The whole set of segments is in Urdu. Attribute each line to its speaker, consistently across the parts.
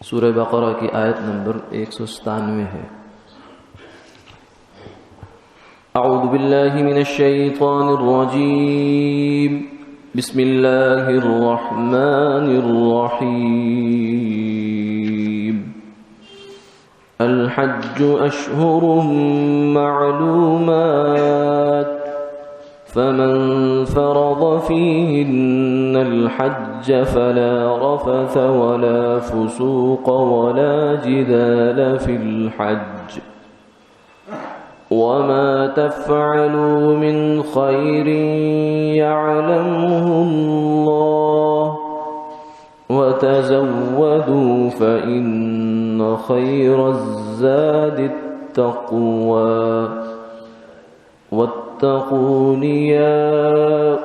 Speaker 1: سورہ بقرہ کی آیت نمبر 197 ہے۔ اعوذ باللہ من الشیطان الرجیم، بسم اللہ الرحمن الرحیم۔ الحج اشہر معلومات، فمن فرض فيهن الحج فلا رفث ولا فسوق ولا جدال في الحج، وما تفعلوا من خير يعلمه الله، وتزودوا فإن خير الزاد التقوى، واتقون يا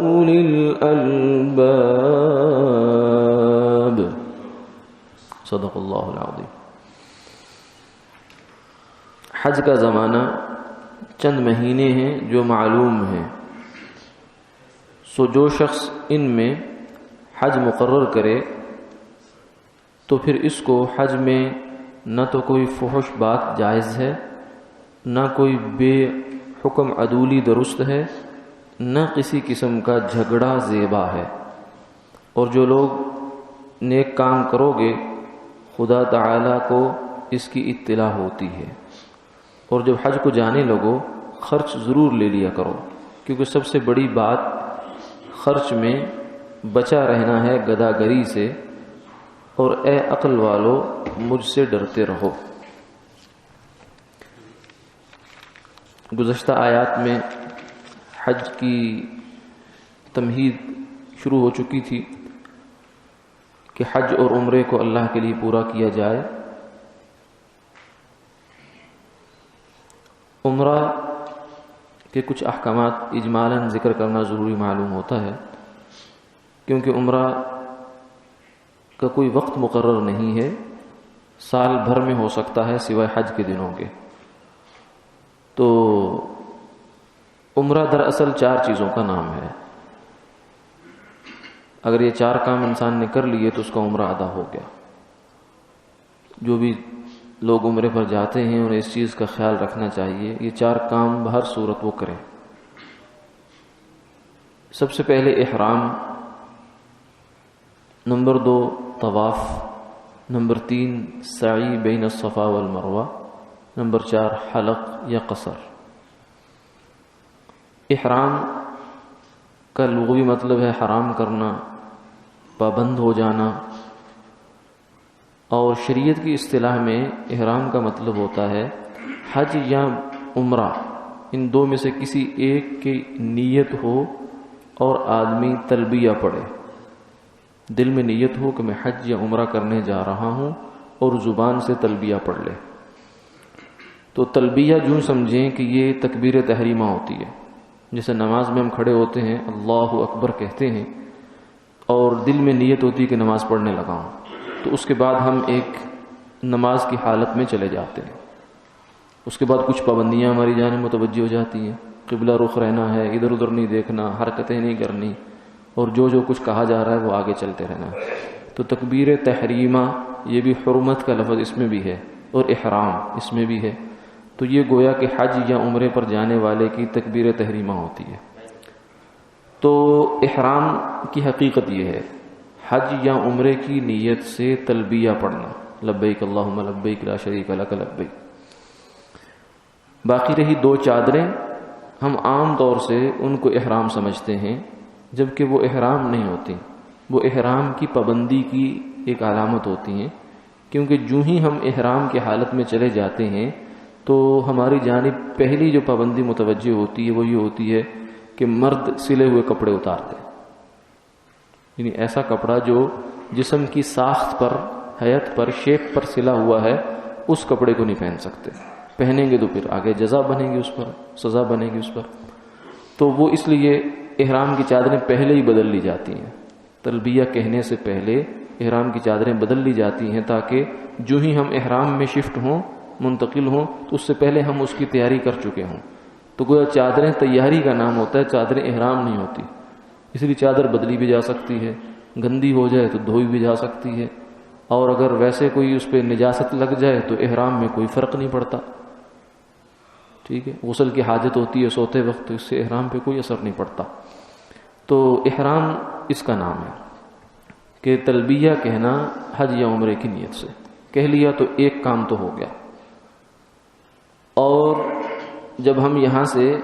Speaker 1: أولي الألباب۔ صدق اللہ العظیم۔ حج کا زمانہ چند مہینے ہیں جو معلوم ہیں، سو جو شخص ان میں حج مقرر کرے تو پھر اس کو حج میں نہ تو کوئی فحش بات جائز ہے، نہ کوئی بے حکم عدولی درست ہے، نہ کسی قسم کا جھگڑا زیبا ہے۔ اور جو لوگ نیک کام کرو گے خدا تعالیٰ کو اس کی اطلاع ہوتی ہے۔ اور جب حج کو جانے لگو خرچ ضرور لے لیا کرو، کیونکہ سب سے بڑی بات خرچ میں بچا رہنا ہے گداگری سے۔ اور اے عقل والو مجھ سے ڈرتے رہو۔ گزشتہ آیات میں حج کی تمہید شروع ہو چکی تھی کہ حج اور عمرے کو اللہ کے لیے پورا کیا جائے۔ عمرہ کے کچھ احکامات اجمالاً ذکر کرنا ضروری معلوم ہوتا ہے، کیونکہ عمرہ کا کوئی وقت مقرر نہیں ہے، سال بھر میں ہو سکتا ہے سوائے حج کے دنوں کے۔ تو عمرہ دراصل 4 چیزوں کا نام ہے۔ اگر یہ 4 کام انسان نے کر لیے تو اس کا عمرہ ادا ہو گیا۔ جو بھی لوگ عمرے پر جاتے ہیں انہیں اس چیز کا خیال رکھنا چاہیے، یہ 4 کام بہر صورت وہ کریں۔ سب سے پہلے احرام، نمبر 2 طواف، نمبر 3 سعی بین الصفا والمروہ، نمبر 4 حلق یا قصر۔ احرام کا لغوی مطلب ہے حرام کرنا، پابند ہو جانا، اور شریعت کی اصطلاح میں احرام کا مطلب ہوتا ہے حج یا عمرہ، ان 2 میں سے کسی ایک کی نیت ہو اور آدمی تلبیہ پڑھے۔ دل میں نیت ہو کہ میں حج یا عمرہ کرنے جا رہا ہوں اور زبان سے تلبیہ پڑھ لے۔ تو تلبیہ یوں سمجھیں کہ یہ تکبیر تحریمہ ہوتی ہے، جیسے نماز میں ہم کھڑے ہوتے ہیں اللہ اکبر کہتے ہیں اور دل میں نیت ہوتی ہے کہ نماز پڑھنے لگا ہوں، تو اس کے بعد ہم ایک نماز کی حالت میں چلے جاتے ہیں۔ اس کے بعد کچھ پابندیاں ہماری جانب متوجہ ہو جاتی ہیں، قبلہ رخ رہنا ہے، ادھر ادھر نہیں دیکھنا، حرکتیں نہیں کرنی، اور جو کچھ کہا جا رہا ہے وہ آگے چلتے رہنا۔ تو تکبیر تحریمہ یہ بھی حرمت کا لفظ اس میں بھی ہے اور احرام اس میں بھی ہے، تو یہ گویا کہ حج یا عمرے پر جانے والے کی تکبیر تحریمہ ہوتی ہے۔ تو احرام کی حقیقت یہ ہے حج یا عمرے کی نیت سے تلبیہ پڑھنا، لبیک اللہم لبیک لا شریک لک لبیک۔ باقی رہی 2 چادریں، ہم عام طور سے ان کو احرام سمجھتے ہیں، جبکہ وہ احرام نہیں ہوتی، وہ احرام کی پابندی کی ایک علامت ہوتی ہیں، کیونکہ جو ہی ہم احرام کی حالت میں چلے جاتے ہیں تو ہماری جانب پہلی جو پابندی متوجہ ہوتی ہے وہ یہ ہوتی ہے کہ مرد سلے ہوئے کپڑے اتارتے، یعنی ایسا کپڑا جو جسم کی ساخت پر، حیت پر، شیپ پر سلا ہوا ہے، اس کپڑے کو نہیں پہن سکتے۔ پہنیں گے تو پھر آگے جزا بنے گی، اس پر سزا بنے گی اس پر۔ تو وہ اس لیے احرام کی چادریں پہلے ہی بدل لی جاتی ہیں، تلبیہ کہنے سے پہلے احرام کی چادریں بدل لی جاتی ہیں، تاکہ جو ہی ہم احرام میں شفٹ ہوں، منتقل ہوں، تو اس سے پہلے ہم اس کی تیاری کر چکے ہوں۔ تو گویا چادریں تیاری کا نام ہوتا ہے، چادریں احرام نہیں ہوتی۔ اس لیے چادر بدلی بھی جا سکتی ہے، گندی ہو جائے تو دھوئی بھی جا سکتی ہے، اور اگر ویسے کوئی اس پہ نجاست لگ جائے تو احرام میں کوئی فرق نہیں پڑتا، ٹھیک ہے، غسل کی حاجت ہوتی ہے سوتے وقت، تو اس سے احرام پہ کوئی اثر نہیں پڑتا۔ تو احرام اس کا نام ہے کہ تلبیہ کہنا حج یا عمرے کی نیت سے کہہ لیا تو ایک کام تو ہو گیا۔ اور جب ہم یہاں سے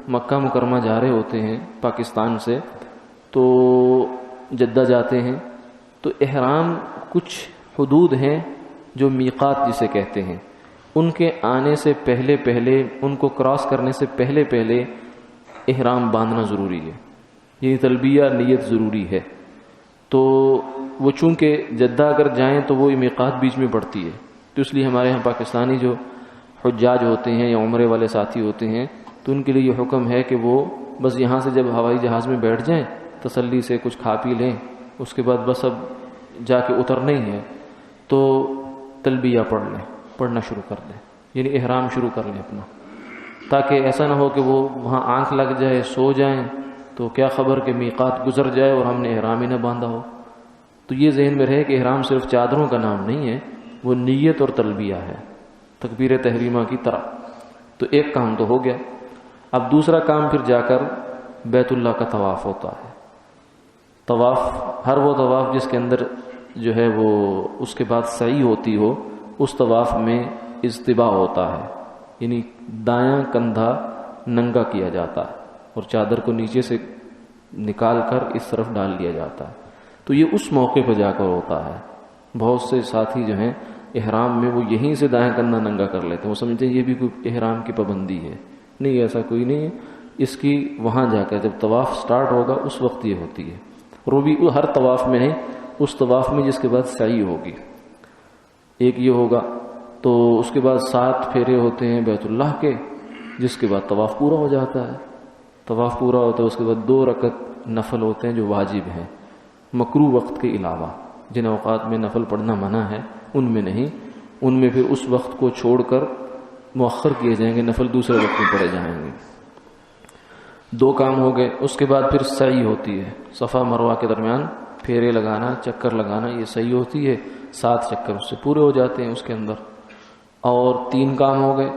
Speaker 1: مکہ مکرمہ جا رہے ہوتے ہیں پاکستان سے، تو جدہ جاتے ہیں، تو احرام کچھ حدود ہیں جو میقات جسے کہتے ہیں، ان کے آنے سے پہلے ان کو کراس کرنے سے پہلے احرام باندھنا ضروری ہے، یہ تلبیہ نیت ضروری ہے۔ تو وہ چونکہ جدہ اگر جائیں تو وہ میقات بیچ میں پڑتی ہے، تو اس لیے ہمارے یہاں پاکستانی جو حجاج ہوتے ہیں یا عمرے والے ساتھی ہوتے ہیں، تو ان کے لیے یہ حکم ہے کہ وہ بس یہاں سے جب ہوائی جہاز میں بیٹھ جائیں تسلی سے کچھ کھا پی لیں، اس کے بعد بس اب جا کے اترنا ہی ہے تو تلبیہ پڑھنا شروع کر دیں، یعنی احرام شروع کر لیں اپنا، تاکہ ایسا نہ ہو کہ وہ وہاں آنکھ لگ جائے سو جائیں تو کیا خبر کہ میقات گزر جائے اور ہم نے احرام ہی نہ باندھا ہو۔ تو یہ ذہن میں رہے کہ احرام صرف چادروں کا نام نہیں ہے، وہ نیت اور تلبیہ ہے، تکبیر تحریمہ کی طرح۔ تو ایک کام تو ہو گیا، اب دوسرا کام پھر جا کر بیت اللہ کا طواف ہوتا ہے۔ طواف، ہر وہ طواف جس کے اندر جو ہے وہ اس کے بعد سعی ہوتی ہو، اس طواف میں اجتباء ہوتا ہے، یعنی دایاں کندھا ننگا کیا جاتا ہے اور چادر کو نیچے سے نکال کر اس طرف ڈال لیا جاتا ہے۔ تو یہ اس موقع پہ جا کر ہوتا ہے۔ بہت سے ساتھی جو ہیں احرام میں وہ یہیں سے دایاں کندھا ننگا کر لیتے ہیں، وہ سمجھتے ہیں یہ بھی کوئی احرام کی پابندی ہے۔ نہیں، ایسا کوئی نہیں ہے، اس کی وہاں جا کر جب طواف سٹارٹ ہوگا اس وقت یہ ہوتی ہے، اور وہ بھی ہر طواف میں ہے، اس طواف میں جس کے بعد سعی ہوگی، ایک یہ ہوگا، تو اس کے بعد 7 پھیرے ہوتے ہیں بیت اللہ کے، جس کے بعد طواف پورا ہو جاتا ہے۔ طواف پورا ہوتا ہے، اس کے بعد 2 رکعت نفل ہوتے ہیں جو واجب ہیں، مکروہ وقت کے علاوہ، جن اوقات میں نفل پڑھنا منع ہے ان میں نہیں، ان میں پھر اس وقت کو چھوڑ کر مؤخر کیے جائیں گے، نفل دوسرے وقت میں پڑھے جائیں گے۔ 2 کام ہو گئے، اس کے بعد پھر سعی ہوتی ہے، صفا مروہ کے درمیان پھیرے لگانا، چکر لگانا، یہ سعی ہوتی ہے، 7 چکر اس سے پورے ہو جاتے ہیں اس کے اندر، اور 3 کام ہو گئے۔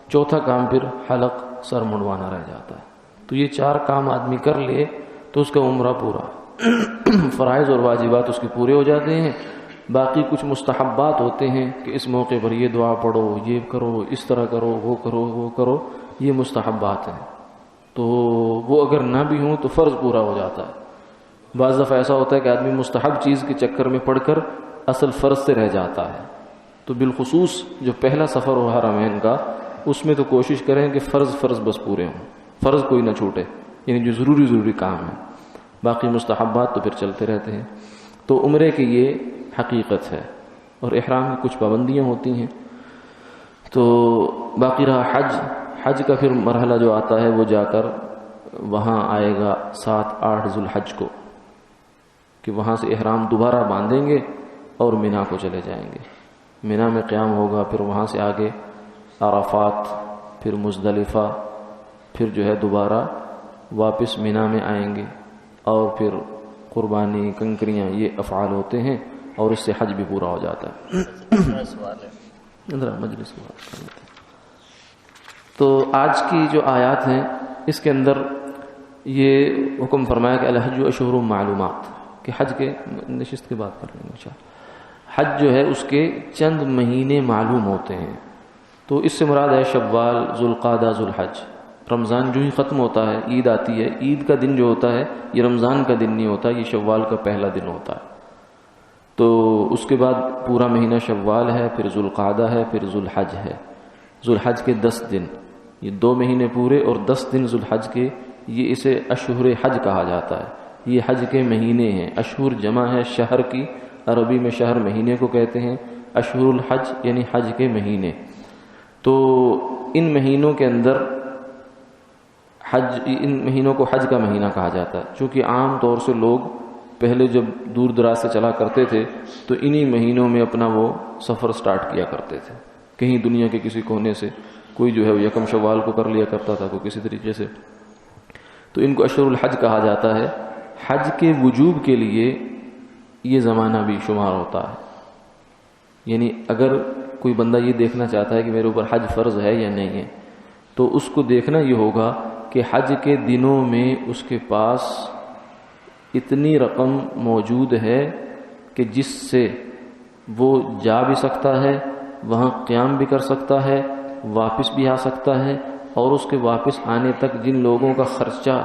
Speaker 1: چوتھا کام پھر حلق، سر منڈوانا رہ جاتا ہے۔ تو یہ 4 کام آدمی کر لے تو اس کا عمرہ پورا، فرائض اور واجبات اس کے پورے ہو جاتے ہیں۔ باقی کچھ مستحبات ہوتے ہیں کہ اس موقع پر یہ دعا پڑھو، یہ کرو، اس طرح کرو، وہ کرو، یہ مستحبات ہیں، تو وہ اگر نہ بھی ہوں تو فرض پورا ہو جاتا ہے۔ بعض دفعہ ایسا ہوتا ہے کہ آدمی مستحب چیز کے چکر میں پڑھ کر اصل فرض سے رہ جاتا ہے، تو بالخصوص جو پہلا سفر ہو حرمین کا، اس میں تو کوشش کریں کہ فرض بس پورے ہوں، فرض کوئی نہ چھوٹے، یعنی جو ضروری کام ہے، باقی مستحبات تو پھر چلتے رہتے ہیں۔ تو عمرے کی یہ حقیقت ہے، اور احرام کی کچھ پابندیاں ہوتی ہیں۔ تو باقی رہا حج کا پھر مرحلہ جو آتا ہے وہ جا کر وہاں آئے گا 7-8 ذو الحج کو، کہ وہاں سے احرام دوبارہ باندھیں گے اور مینا کو چلے جائیں گے، مینا میں قیام ہوگا، پھر وہاں سے آگے عرفات، پھر مزدلفہ، پھر جو ہے دوبارہ واپس مینا میں آئیں گے، اور پھر قربانی، کنکریاں، یہ افعال ہوتے ہیں، اور اس سے حج بھی پورا ہو جاتا ہے۔ مجلس کی بات کر لیتے ہیں۔ تو آج کی جو آیات ہیں اس کے اندر یہ حکم فرمایا کہ الحج اشہر معلومات، کہ حج کے نشست کی بات کر لیں گے۔ حج جو ہے اس کے چند مہینے معلوم ہوتے ہیں، تو اس سے مراد ہے شوال، ذوالقعدہ، ذوالحج۔ رمضان جو ہی ختم ہوتا ہے، عید آتی ہے، عید کا دن جو ہوتا ہے یہ رمضان کا دن نہیں ہوتا، یہ شوال کا پہلا دن ہوتا ہے۔ تو اس کے بعد پورا مہینہ شوال ہے، پھر ذوالقعدہ ہے، پھر ذوالحج ہے۔ ذوالحج کے 10 دن، یہ 2 مہینے پورے اور 10 دن ذوالحج کے، یہ اسے اشہر حج کہا جاتا ہے۔ یہ حج کے مہینے ہیں، اشہر جمع ہے شہر کی، عربی میں شہر مہینے کو کہتے ہیں، اشہر الحج یعنی حج کے مہینے۔ تو ان مہینوں کے اندر ان مہینوں کو حج کا مہینہ کہا جاتا ہے، چونکہ عام طور سے لوگ پہلے جب دور دراز سے چلا کرتے تھے تو انہی مہینوں میں اپنا وہ سفر سٹارٹ کیا کرتے تھے، کہیں دنیا کے کسی کونے سے، کوئی جو ہے وہ یکم شوال کو کر لیا کرتا تھا، کوئی کسی طریقے سے۔ تو ان کو اشہر الحج کہا جاتا ہے۔ حج کے وجوب کے لیے یہ زمانہ بھی شمار ہوتا ہے، یعنی اگر کوئی بندہ یہ دیکھنا چاہتا ہے کہ میرے اوپر حج فرض ہے یا نہیں ہے تو اس کو دیکھنا یہ ہوگا کہ حج کے دنوں میں اس کے پاس اتنی رقم موجود ہے کہ جس سے وہ جا بھی سکتا ہے، وہاں قیام بھی کر سکتا ہے، واپس بھی آ سکتا ہے، اور اس کے واپس آنے تک جن لوگوں کا خرچہ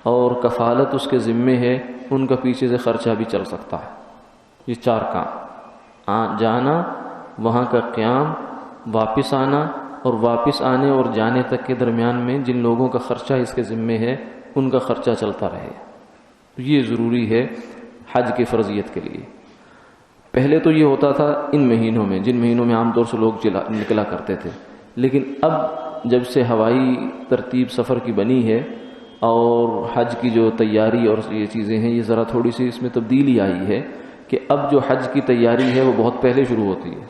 Speaker 1: اور کفالت اس کے ذمے ہے ان کا پیچھے سے خرچہ بھی چل سکتا ہے۔ یہ 4 کام، جانا، وہاں کا قیام، واپس آنا، اور واپس آنے اور جانے تک کے درمیان میں جن لوگوں کا خرچہ اس کے ذمے ہے ان کا خرچہ چلتا رہے۔ یہ ضروری ہے حج کی فرضیت کے لیے۔ پہلے تو یہ ہوتا تھا ان مہینوں میں، جن مہینوں میں عام طور سے لوگ نکلا کرتے تھے، لیکن اب جب سے ہوائی ترتیب سفر کی بنی ہے اور حج کی جو تیاری اور یہ چیزیں ہیں، یہ ذرا تھوڑی سی اس میں تبدیلی آئی ہے کہ اب جو حج کی تیاری ہے وہ بہت پہلے شروع ہوتی ہے۔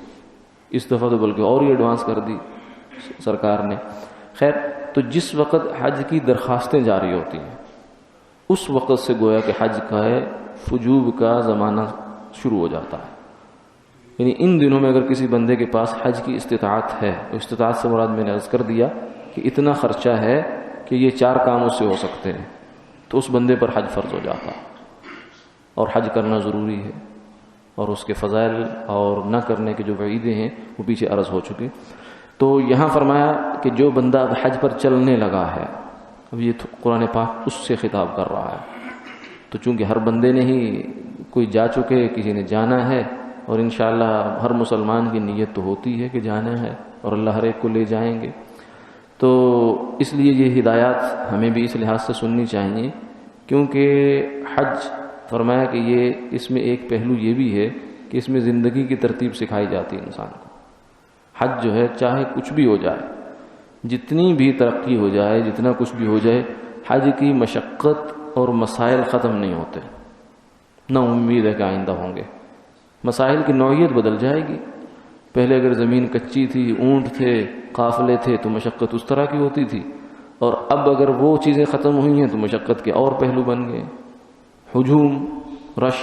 Speaker 1: اس دفعہ تو بلکہ اور ہی ایڈوانس کر دی سرکار نے۔ خیر، تو جس وقت حج کی درخواستیں جاری ہوتی ہیں اس وقت سے گویا کہ حج کا فجوب کا زمانہ شروع ہو جاتا ہے۔ یعنی ان دنوں میں اگر کسی بندے کے پاس حج کی استطاعت ہے، استطاعت سے مراد میں نے عرض کر دیا کہ اتنا خرچہ ہے کہ یہ 4 کام اس سے ہو سکتے ہیں، تو اس بندے پر حج فرض ہو جاتا ہے، اور حج کرنا ضروری ہے، اور اس کے فضائل اور نہ کرنے کے جو وعیدیں ہیں وہ پیچھے عرض ہو چکی۔ تو یہاں فرمایا کہ جو بندہ اب حج پر چلنے لگا ہے، اب یہ قرآن پاک اس سے خطاب کر رہا ہے، تو چونکہ ہر بندے نے ہی کوئی جا چکے، کسی نے جانا ہے، اور انشاءاللہ ہر مسلمان کی نیت تو ہوتی ہے کہ جانا ہے، اور اللہ ہر ایک کو لے جائیں گے، تو اس لیے یہ ہدایات ہمیں بھی اس لحاظ سے سننی چاہیے، کیونکہ حج فرمایا کہ یہ اس میں ایک پہلو یہ بھی ہے کہ اس میں زندگی کی ترتیب سکھائی جاتی ہے انسان کو۔ حج جو ہے چاہے کچھ بھی ہو جائے، جتنی بھی ترقی ہو جائے، جتنا کچھ بھی ہو جائے، حج کی مشقت اور مسائل ختم نہیں ہوتے، نہ امید ہے کہ آئندہ ہوں گے۔ مسائل کی نوعیت بدل جائے گی، پہلے اگر زمین کچی تھی، اونٹ تھے، قافلے تھے، تو مشقت اس طرح کی ہوتی تھی، اور اب اگر وہ چیزیں ختم ہوئی ہیں تو مشقت کے اور پہلو بن گئے۔ ہجوم، رش،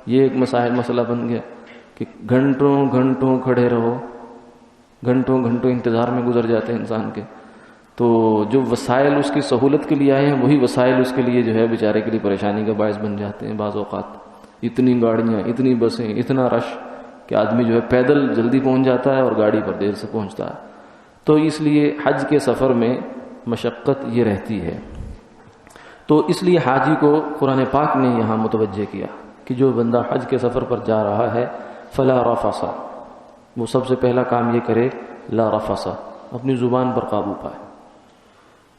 Speaker 1: یہ ایک مسئلہ بن گیا کہ گھنٹوں گھنٹوں کھڑے رہو، گھنٹوں گھنٹوں انتظار میں گزر جاتے ہیں انسان کے۔ تو جو وسائل اس کی سہولت کے لیے آئے ہیں وہی وسائل اس کے لیے جو ہے بیچارے کے لیے پریشانی کا باعث بن جاتے ہیں بعض اوقات۔ اتنی گاڑیاں، اتنی بسیں، اتنا رش کہ آدمی جو ہے پیدل جلدی پہنچ جاتا ہے اور گاڑی پر دیر سے پہنچتا ہے۔ تو اس لیے حج کے سفر میں مشقت یہ رہتی ہے، تو اس لیے حاجی کو قرآن پاک نے یہاں متوجہ کیا کہ جو بندہ حج کے سفر پر جا رہا ہے فلا رفث، وہ سب سے پہلا کام یہ کرے لا رفث، اپنی زبان پر قابو پائے،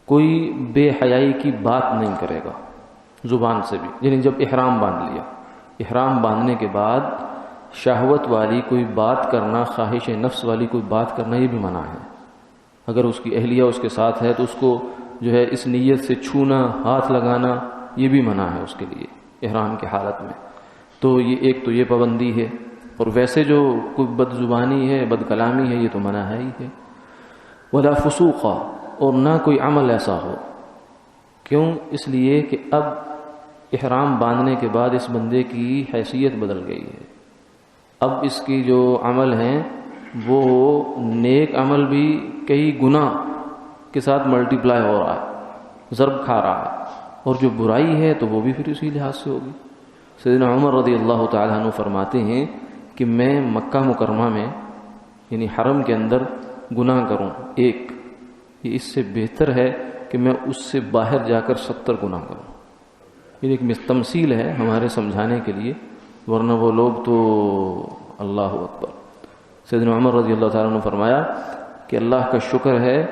Speaker 1: کوئی بے حیائی کی بات نہیں کرے گا زبان سے بھی۔ یعنی جب احرام باندھ لیا، احرام باندھنے کے بعد شہوت والی کوئی بات کرنا، خواہش نفس والی کوئی بات کرنا، یہ بھی منع ہے۔ اگر اس کی اہلیہ اس کے ساتھ ہے تو اس کو جو ہے اس نیت سے چھونا، ہاتھ لگانا، یہ بھی منع ہے اس کے لیے احرام کی حالت میں۔ تو یہ ایک تو یہ پابندی ہے، اور ویسے جو کوئی بد زبانی ہے، بد کلامی ہے، یہ تو منع ہے ہی ہے۔ ولا فسوق، اور نہ کوئی عمل ایسا ہو۔ کیوں؟ اس لیے کہ اب احرام باندھنے کے بعد اس بندے کی حیثیت بدل گئی ہے، اب اس کی جو عمل ہیں وہ نیک عمل بھی کئی گنا کے ساتھ ملٹی پلائی ہو رہا ہے، ضرب کھا رہا ہے، اور جو برائی ہے تو وہ بھی پھر اسی لحاظ سے ہوگی۔ سیدنا عمر رضی اللہ تعالیٰ عنہ فرماتے ہیں کہ میں مکہ مکرمہ میں یعنی حرم کے اندر گناہ کروں ایک، یہ اس سے بہتر ہے کہ میں اس سے باہر جا کر 70 گناہ کروں۔ یہ ایک تمثیل ہے ہمارے سمجھانے کے لیے، ورنہ وہ لوگ تو اللہ اکبر۔ سیدنا عمر رضی اللہ تعالیٰ عنہ فرمایا کہ اللہ کا شکر ہے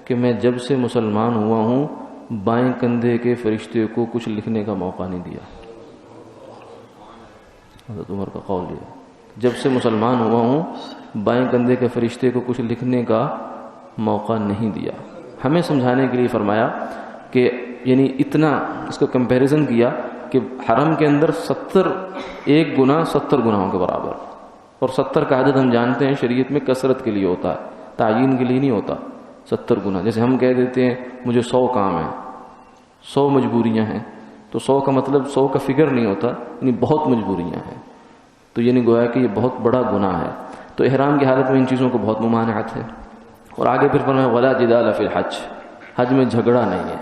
Speaker 1: کہ میں جب سے مسلمان ہوا ہوں بائیں کندھے کے فرشتے کو کچھ لکھنے کا موقع نہیں دیا۔ حضرت عمر کا قول یہ، جب سے مسلمان ہوا ہوں بائیں کندھے کے فرشتے کو کچھ لکھنے کا موقع نہیں دیا۔ ہمیں سمجھانے کے لیے فرمایا کہ یعنی اتنا اس کا کمپیریزن کیا کہ حرم کے اندر 70 ایک گناہ 70 گناہوں کے برابر، اور 70 کا عدد ہم جانتے ہیں شریعت میں کثرت کے لیے ہوتا ہے، تعیین کے لیے نہیں ہوتا۔ 70 گناہ، جیسے ہم کہہ دیتے ہیں مجھے 100 کام ہیں، 100 مجبوریاں ہیں، تو 100 کا مطلب 100 کا فگر نہیں ہوتا، یعنی بہت مجبوریاں ہیں، تو یعنی گویا کہ یہ بہت بڑا گناہ ہے۔ تو احرام کی حالت میں ان چیزوں کو بہت ممانعت ہے. اور آگے پھر فرمایا ولا جدال فی الحج، حج میں جھگڑا نہیں ہے.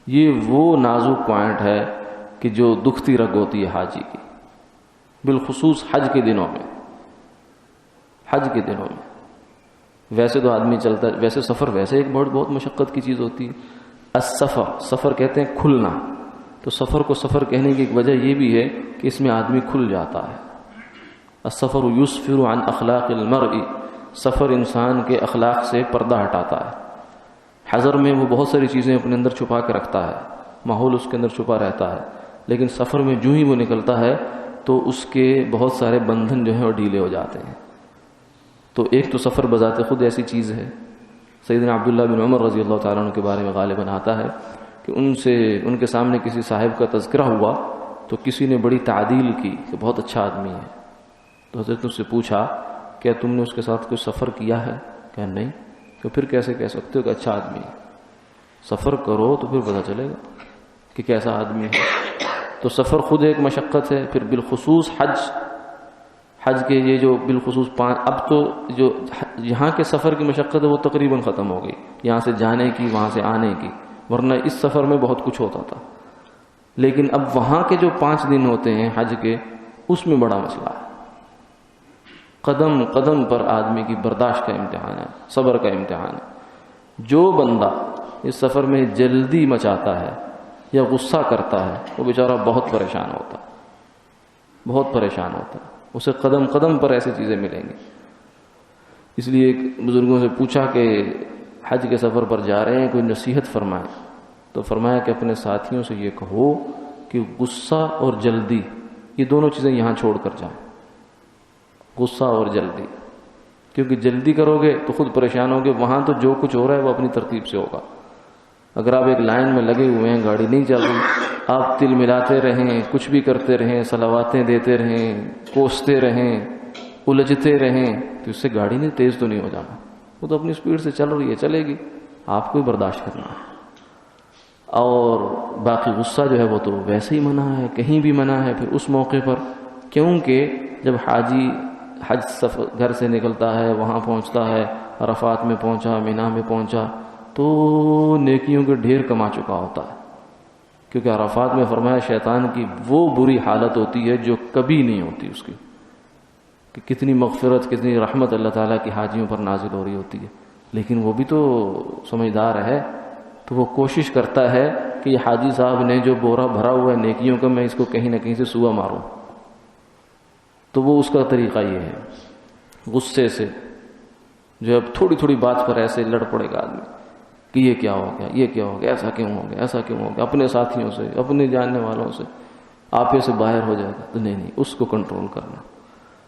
Speaker 1: یہ وہ نازک پوائنٹ ہے کہ جو دکھتی رگ ہوتی ہے حاجی کی، بالخصوص حج کے دنوں میں. حج کے دنوں میں ویسے تو آدمی چلتا ہے، ویسے سفر ویسے ایک بہت مشقت کی چیز ہوتی ہے. السفر، سفر کہتے ہیں کھلنا. تو سفر کو سفر کہنے کی ایک وجہ یہ بھی ہے کہ اس میں آدمی کھل جاتا ہے. السفر یسفر عن اخلاق المرء، سفر انسان کے اخلاق سے پردہ ہٹاتا ہے. حضر میں وہ بہت ساری چیزیں اپنے اندر چھپا کے رکھتا ہے، ماحول اس کے اندر چھپا رہتا ہے، لیکن سفر میں جو ہی وہ نکلتا ہے تو اس کے بہت سارے بندھن جو ہیں وہ ڈھیلے ہو جاتے ہیں. تو ایک تو سفر بذات خود ایسی چیز ہے. سیدنا عبداللہ بن عمر رضی اللہ تعالیٰ عنہ کے بارے میں غالباً آتا ہے کہ ان کے سامنے کسی صاحب کا تذکرہ ہوا تو کسی نے بڑی تعدیل کی کہ بہت اچھا آدمی ہے. تو حضرت اس سے پوچھا کیا تم نے اس کے ساتھ کوئی سفر کیا ہے؟ کہ نہیں. تو پھر کیسے کہہ سکتے ہو کہ اچھا آدمی ہے؟ سفر کرو تو پھر پتہ چلے گا کہ کیسا آدمی ہے. تو سفر خود ایک مشقت ہے. پھر بالخصوص حج کے یہ جو بالخصوص اب تو جو یہاں کے سفر کی مشقت ہے وہ تقریباً ختم ہو گئی، یہاں سے جانے کی وہاں سے آنے کی، ورنہ اس سفر میں بہت کچھ ہوتا تھا. لیکن اب وہاں کے جو 5 دن ہوتے ہیں حج کے، اس میں بڑا مسئلہ ہے. قدم قدم پر آدمی کی برداشت کا امتحان ہے، صبر کا امتحان ہے. جو بندہ اس سفر میں جلدی مچاتا ہے یا غصہ کرتا ہے وہ بیچارہ بہت پریشان ہوتا ہے، بہت پریشان ہوتا ہے. اسے قدم قدم پر ایسی چیزیں ملیں گی. اس لیے ایک بزرگوں سے پوچھا کہ حج کے سفر پر جا رہے ہیں، کوئی نصیحت فرمائے. تو فرمایا کہ اپنے ساتھیوں سے یہ کہو کہ غصہ اور جلدی یہ دونوں چیزیں یہاں چھوڑ کر جائیں. غصہ اور جلدی، کیونکہ جلدی کرو گے تو خود پریشان ہوگے. وہاں تو جو کچھ ہو رہا ہے وہ اپنی ترتیب سے ہوگا. اگر آپ ایک لائن میں لگے ہوئے ہیں، گاڑی نہیں چل رہی، آپ تل ملاتے رہیں، کچھ بھی کرتے رہیں، صلواتیں دیتے رہیں، کوستے رہیں، الجھتے رہیں، تو اس سے گاڑی نہیں تیز تو نہیں ہو جانا. وہ تو اپنی سپیڈ سے چل رہی ہے، چلے گی، آپ کو ہی برداشت کرنا ہے. اور باقی غصہ جو ہے وہ تو ویسے ہی منع ہے، کہیں بھی منع ہے. پھر اس موقع پر کیونکہ جب حاجی حج سفر گھر سے نکلتا ہے، وہاں پہنچتا ہے، عرفات میں پہنچا، مینا میں پہنچا، تو نیکیوں کے ڈھیر کما چکا ہوتا ہے. کیونکہ عرفات میں فرمایا شیطان کی وہ بری حالت ہوتی ہے جو کبھی نہیں ہوتی اس کی، کہ کتنی مغفرت کتنی رحمت اللہ تعالیٰ کی حاجیوں پر نازل ہو رہی ہوتی ہے. لیکن وہ بھی تو سمجھدار ہے، تو وہ کوشش کرتا ہے کہ یہ حاجی صاحب نے جو بورا بھرا ہوا ہے نیکیوں کا، میں اس کو کہیں نہ کہیں سے سوا ماروں. تو وہ اس کا طریقہ یہ ہے، غصے سے جو اب تھوڑی تھوڑی بات پر ایسے لڑ پڑے گا آدمی کہ یہ کیا ہو گیا، یہ کیا ہو گیا، ایسا کیوں ہو گیا، ایسا کیوں ہو گیا، اپنے ساتھیوں سے، اپنے جاننے والوں سے آپے سے باہر ہو جائے گا. تو نہیں، اس کو کنٹرول کرنا.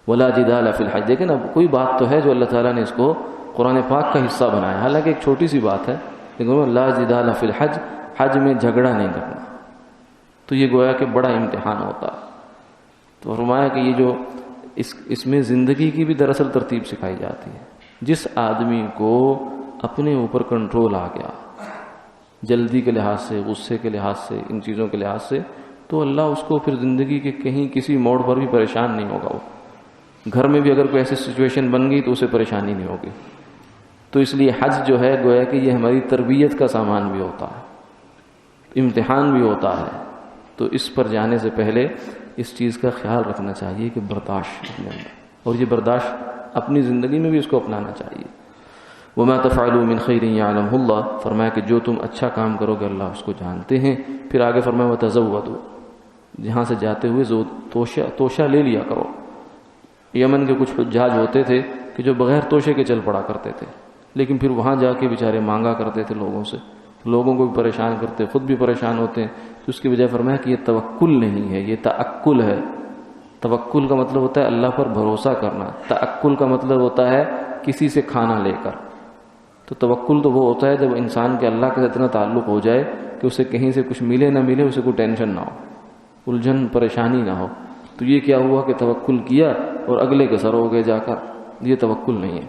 Speaker 1: ولا جدال فی الحج. لیکن اب کوئی بات تو ہے جو اللہ تعالیٰ نے اس کو قرآن پاک کا حصہ بنایا، حالانکہ ایک چھوٹی سی بات ہے، لیکن لا جدال فی الحج، حج میں جھگڑا نہیں کرنا. تو یہ گویا کہ بڑا امتحان ہوتا ہے. تو فرمایا کہ یہ جو اس میں زندگی کی بھی دراصل ترتیب سکھائی جاتی ہے. جس آدمی کو اپنے اوپر کنٹرول آ گیا، جلدی کے لحاظ سے، غصے کے لحاظ سے، ان چیزوں کے لحاظ سے، تو اللہ اس کو پھر زندگی کے کہیں کسی موڑ پر بھی پریشان نہیں ہوگا. وہ گھر میں بھی اگر کوئی ایسی سچویشن بن گئی تو اسے پریشانی نہیں ہوگی. تو اس لیے حج جو ہے گویا کہ یہ ہماری تربیت کا سامان بھی ہوتا ہے، امتحان بھی ہوتا ہے. تو اس پر جانے سے پہلے اس چیز کا خیال رکھنا چاہیے کہ برداشت اپنے اندر، اور یہ برداشت اپنی زندگی میں بھی اس کو اپنانا چاہیے. وما تفعلوا من خیر یعلمہ اللہ. فرمایا کہ جو تم اچھا کام کرو گے اللہ اس کو جانتے ہیں. پھر آگے فرمایا وتزودوا، جہاں سے جاتے ہوئے توشہ لے لیا کرو. یمن کے کچھ حجاج ہوتے تھے کہ جو بغیر توشے کے چل پڑا کرتے تھے، لیکن پھر وہاں جا کے بیچارے مانگا کرتے تھے لوگوں سے، لوگوں کو بھی پریشان کرتے، خود بھی پریشان ہوتے ہیں. تو اس کی بجائے فرمایا کہ یہ توکل نہیں ہے، یہ تعقل ہے. توکل کا مطلب ہوتا ہے اللہ پر بھروسہ کرنا. تعقل کا مطلب ہوتا ہے کسی سے کھانا لے کر. تو توکل تو وہ ہوتا ہے جب انسان کے اللہ کے اتنا تعلق ہو جائے کہ اسے کہیں سے کچھ ملے نہ ملے اسے کوئی ٹینشن نہ ہو، الجھن پریشانی نہ ہو. تو یہ کیا ہوا کہ توکل کیا اور اگلے کے سر ہو گئے جا کر. یہ توکل نہیں ہے.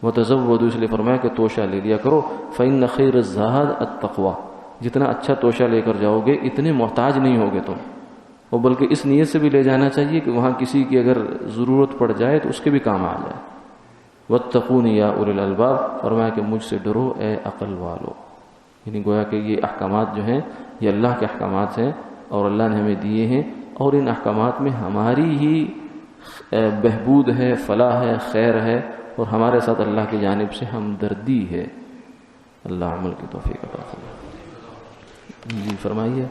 Speaker 1: وتزودوا، اس لیے فرمایا کہ توشہ لے لیا کرو. فإن خیر الزاد التقوی. جتنا اچھا توشہ لے کر جاؤ گے اتنے محتاج نہیں ہوگے تم. اور بلکہ اس نیت سے بھی لے جانا چاہیے کہ وہاں کسی کی اگر ضرورت پڑ جائے تو اس کے بھی کام آ جائے. واتقون یا اولی الالباب، فرمایا کہ مجھ سے ڈرو اے عقل والو. یعنی گویا کہ یہ احکامات جو ہیں یہ اللہ کے احکامات ہیں اور اللہ نے ہمیں دیے ہیں، اور ان احکامات میں ہماری ہی بہبود ہے، فلاح ہے، خیر ہے، اور ہمارے ساتھ اللہ کی جانب سے ہمدردی ہے. اللہ عمل کی توفیق عطا فرمائے. جی فرمائیے.